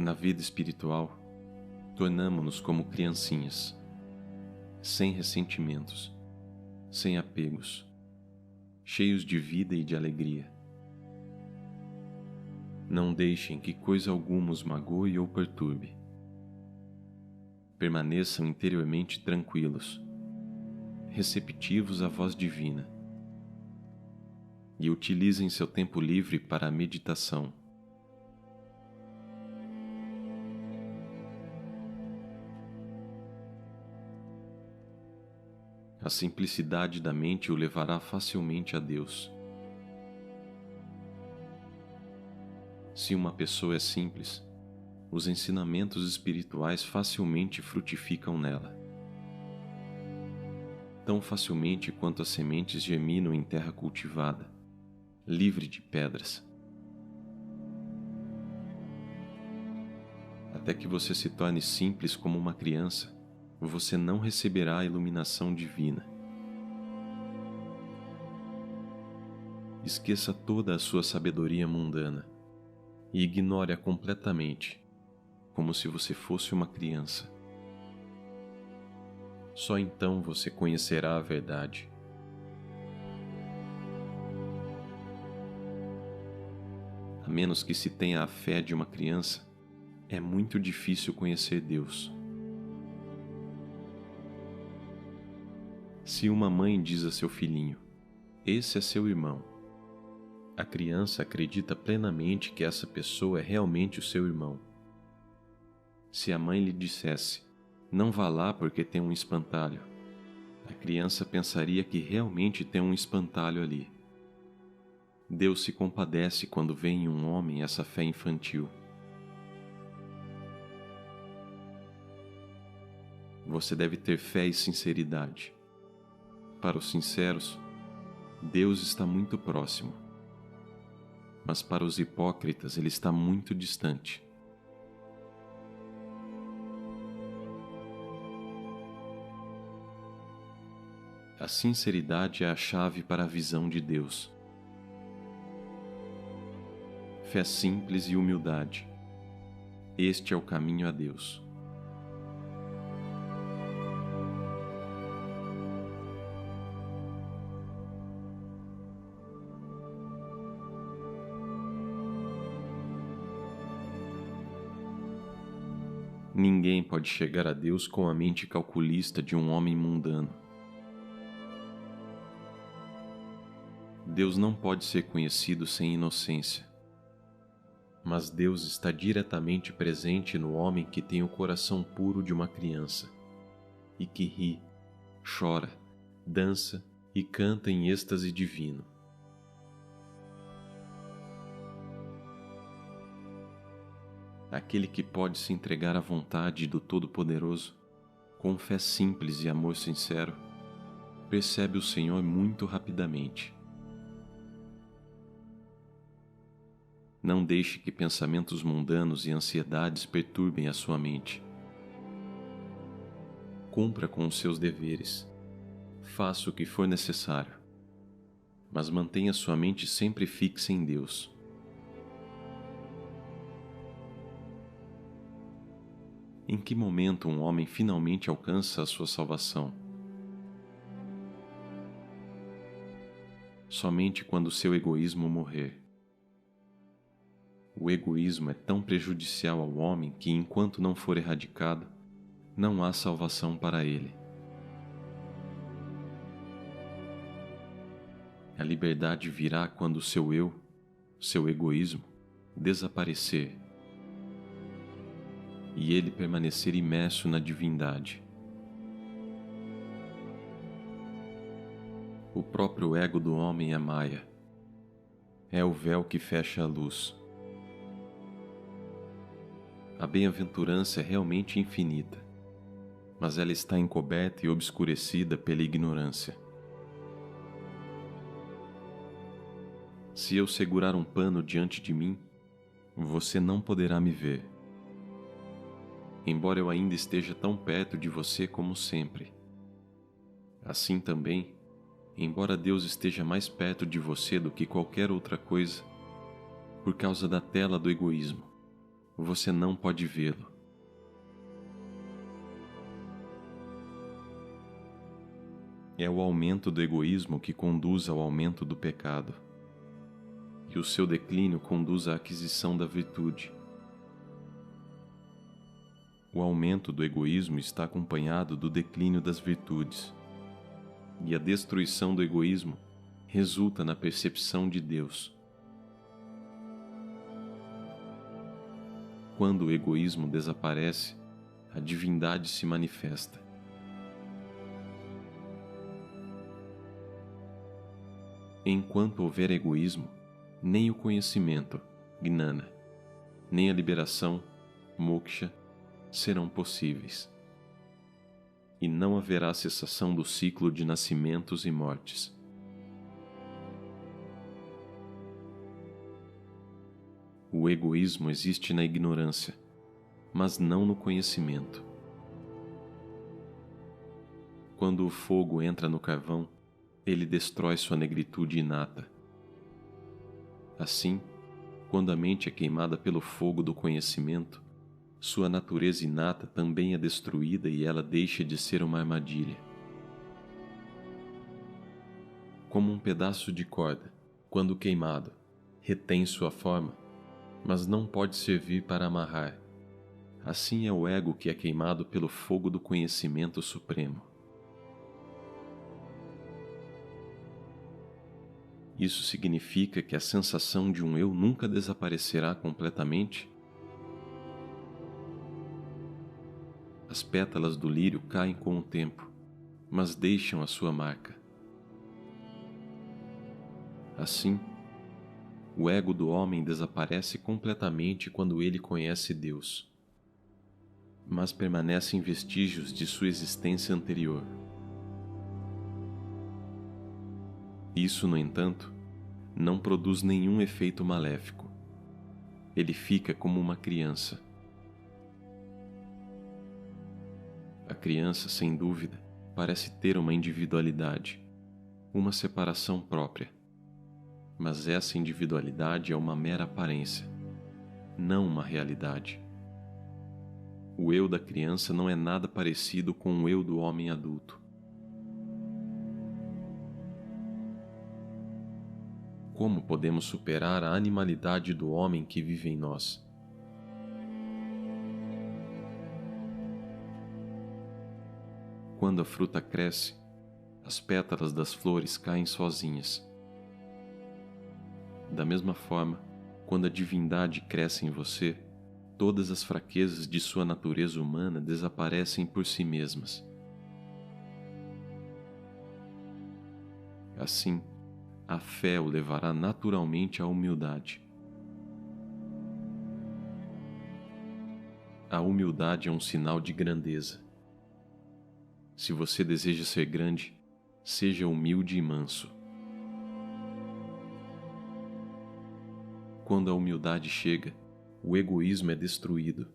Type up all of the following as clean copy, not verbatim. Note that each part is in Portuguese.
Na vida espiritual, tornamo-nos como criancinhas, sem ressentimentos, sem apegos, cheios de vida e de alegria. Não deixem que coisa alguma os magoe ou perturbe. Permaneçam interiormente tranquilos, receptivos à voz divina, e utilizem seu tempo livre para a meditação. A simplicidade da mente o levará facilmente a Deus. Se uma pessoa é simples, os ensinamentos espirituais facilmente frutificam nela. Tão facilmente quanto as sementes germinam em terra cultivada, livre de pedras. Até que você se torne simples como uma criança, você não receberá a iluminação divina. Esqueça toda a sua sabedoria mundana e ignore-a completamente, como se você fosse uma criança. Só então você conhecerá a verdade. A menos que se tenha a fé de uma criança, é muito difícil conhecer Deus. Se uma mãe diz a seu filhinho, "Esse é seu irmão", a criança acredita plenamente que essa pessoa é realmente o seu irmão. Se a mãe lhe dissesse, "Não vá lá porque tem um espantalho", a criança pensaria que realmente tem um espantalho ali. Deus se compadece quando vê em um homem essa fé infantil. Você deve ter fé e sinceridade. Para os sinceros, Deus está muito próximo, mas para os hipócritas ele está muito distante. A sinceridade é a chave para a visão de Deus. Fé simples e humildade. Este é o caminho a Deus. Ninguém pode chegar a Deus com a mente calculista de um homem mundano. Deus não pode ser conhecido sem inocência. Mas Deus está diretamente presente no homem que tem o coração puro de uma criança e que ri, chora, dança e canta em êxtase divino. Aquele que pode se entregar à vontade do Todo-Poderoso, com fé simples e amor sincero, percebe o Senhor muito rapidamente. Não deixe que pensamentos mundanos e ansiedades perturbem a sua mente. Cumpra com os seus deveres. Faça o que for necessário. Mas mantenha sua mente sempre fixa em Deus. Em que momento um homem finalmente alcança a sua salvação? Somente quando seu egoísmo morrer. O egoísmo é tão prejudicial ao homem que, enquanto não for erradicado, não há salvação para ele. A liberdade virá quando o seu eu, seu egoísmo, desaparecer e ele permanecer imerso na divindade. O próprio ego do homem é Maya. É o véu que fecha a luz. A bem-aventurança é realmente infinita, mas ela está encoberta e obscurecida pela ignorância. Se eu segurar um pano diante de mim, você não poderá me ver. Embora eu ainda esteja tão perto de você como sempre. Assim também, embora Deus esteja mais perto de você do que qualquer outra coisa, por causa da tela do egoísmo, você não pode vê-lo. É o aumento do egoísmo que conduz ao aumento do pecado, e o seu declínio conduz à aquisição da virtude. O aumento do egoísmo está acompanhado do declínio das virtudes, e a destruição do egoísmo resulta na percepção de Deus. Quando o egoísmo desaparece, a divindade se manifesta. Enquanto houver egoísmo, nem o conhecimento, gnana, nem a liberação, moksha, serão possíveis. E não haverá cessação do ciclo de nascimentos e mortes. O egoísmo existe na ignorância, mas não no conhecimento. Quando o fogo entra no carvão, ele destrói sua negritude inata. Assim, quando a mente é queimada pelo fogo do conhecimento, sua natureza inata também é destruída e ela deixa de ser uma armadilha. Como um pedaço de corda, quando queimado, retém sua forma, mas não pode servir para amarrar. Assim é o ego que é queimado pelo fogo do conhecimento supremo. Isso significa que a sensação de um eu nunca desaparecerá completamente? As pétalas do lírio caem com o tempo, mas deixam a sua marca. Assim, o ego do homem desaparece completamente quando ele conhece Deus, mas permanecem vestígios de sua existência anterior. Isso, no entanto, não produz nenhum efeito maléfico. Ele fica como uma criança. A criança, sem dúvida, parece ter uma individualidade, uma separação própria. Mas essa individualidade é uma mera aparência, não uma realidade. O eu da criança não é nada parecido com o eu do homem adulto. Como podemos superar a animalidade do homem que vive em nós? Quando a fruta cresce, as pétalas das flores caem sozinhas. Da mesma forma, quando a divindade cresce em você, todas as fraquezas de sua natureza humana desaparecem por si mesmas. Assim, a fé o levará naturalmente à humildade. A humildade é um sinal de grandeza. Se você deseja ser grande, seja humilde e manso. Quando a humildade chega, o egoísmo é destruído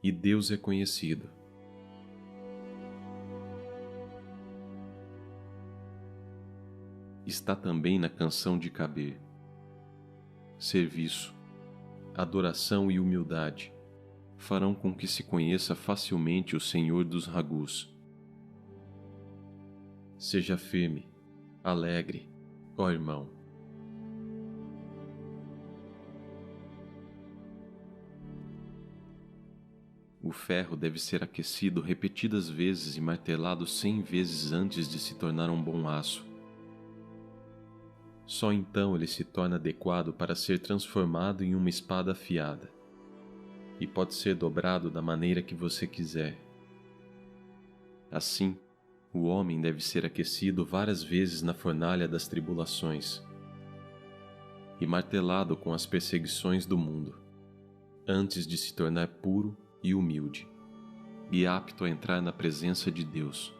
e Deus é conhecido. Está também na canção de Kabir. Serviço, adoração e humildade farão com que se conheça facilmente o Senhor dos Ragus. Seja firme, alegre, ó irmão. O ferro deve ser aquecido repetidas vezes e martelado 100 vezes antes de se tornar um bom aço. Só então ele se torna adequado para ser transformado em uma espada afiada, e pode ser dobrado da maneira que você quiser. Assim, o homem deve ser aquecido várias vezes na fornalha das tribulações, e martelado com as perseguições do mundo, antes de se tornar puro e humilde, e apto a entrar na presença de Deus.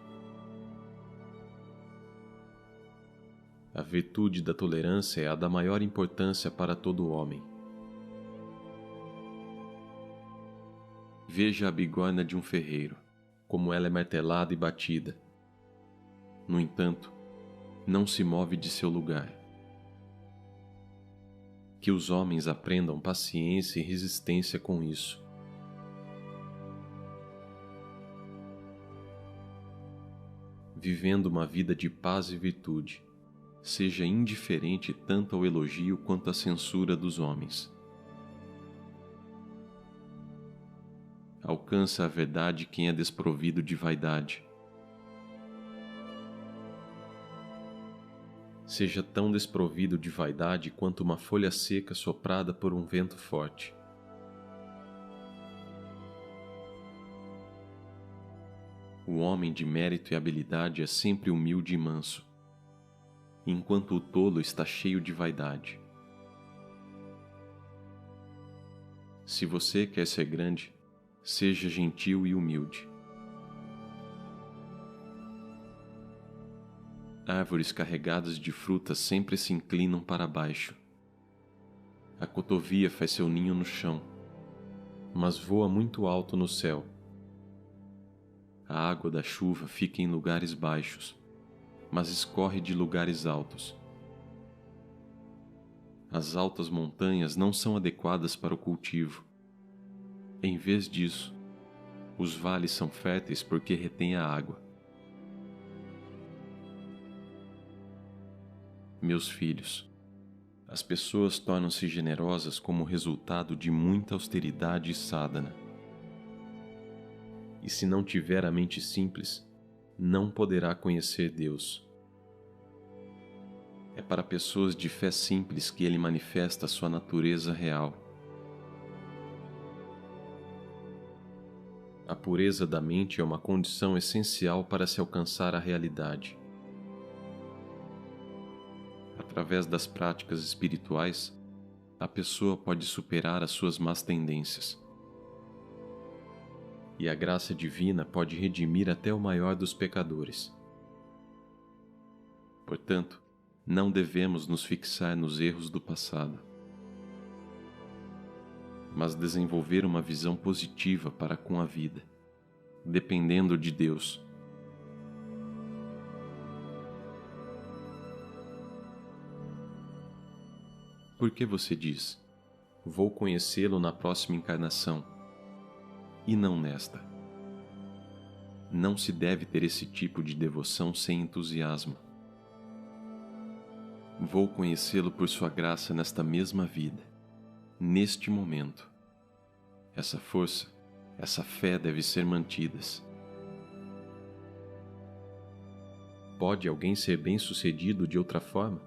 A virtude da tolerância é a da maior importância para todo homem. Veja a bigorna de um ferreiro, como ela é martelada e batida. No entanto, não se move de seu lugar. Que os homens aprendam paciência e resistência com isso. Vivendo uma vida de paz e virtude, seja indiferente tanto ao elogio quanto à censura dos homens. Alcança a verdade quem é desprovido de vaidade. Seja tão desprovido de vaidade quanto uma folha seca soprada por um vento forte. O homem de mérito e habilidade é sempre humilde e manso, enquanto o tolo está cheio de vaidade. Se você quer ser grande, seja gentil e humilde. Árvores carregadas de frutas sempre se inclinam para baixo. A cotovia faz seu ninho no chão, mas voa muito alto no céu. A água da chuva fica em lugares baixos, mas escorre de lugares altos. As altas montanhas não são adequadas para o cultivo. Em vez disso, os vales são férteis porque retêm a água. Meus filhos, as pessoas tornam-se generosas como resultado de muita austeridade e sádhana. E se não tiver a mente simples, não poderá conhecer Deus. É para pessoas de fé simples que ele manifesta a sua natureza real. A pureza da mente é uma condição essencial para se alcançar a realidade. Através das práticas espirituais, a pessoa pode superar as suas más tendências. E a graça divina pode redimir até o maior dos pecadores. Portanto, não devemos nos fixar nos erros do passado, mas desenvolver uma visão positiva para com a vida, dependendo de Deus. Por que você diz, vou conhecê-lo na próxima encarnação, e não nesta? Não se deve ter esse tipo de devoção sem entusiasmo. Vou conhecê-lo por sua graça nesta mesma vida, neste momento. Essa força, essa fé deve ser mantidas. Pode alguém ser bem-sucedido de outra forma?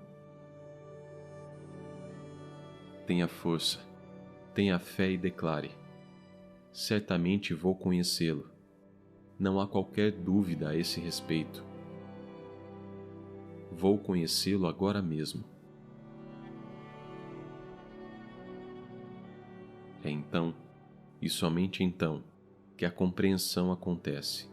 Tenha força, tenha fé e declare: certamente vou conhecê-lo. Não há qualquer dúvida a esse respeito. Vou conhecê-lo agora mesmo. É então, e somente então, que a compreensão acontece.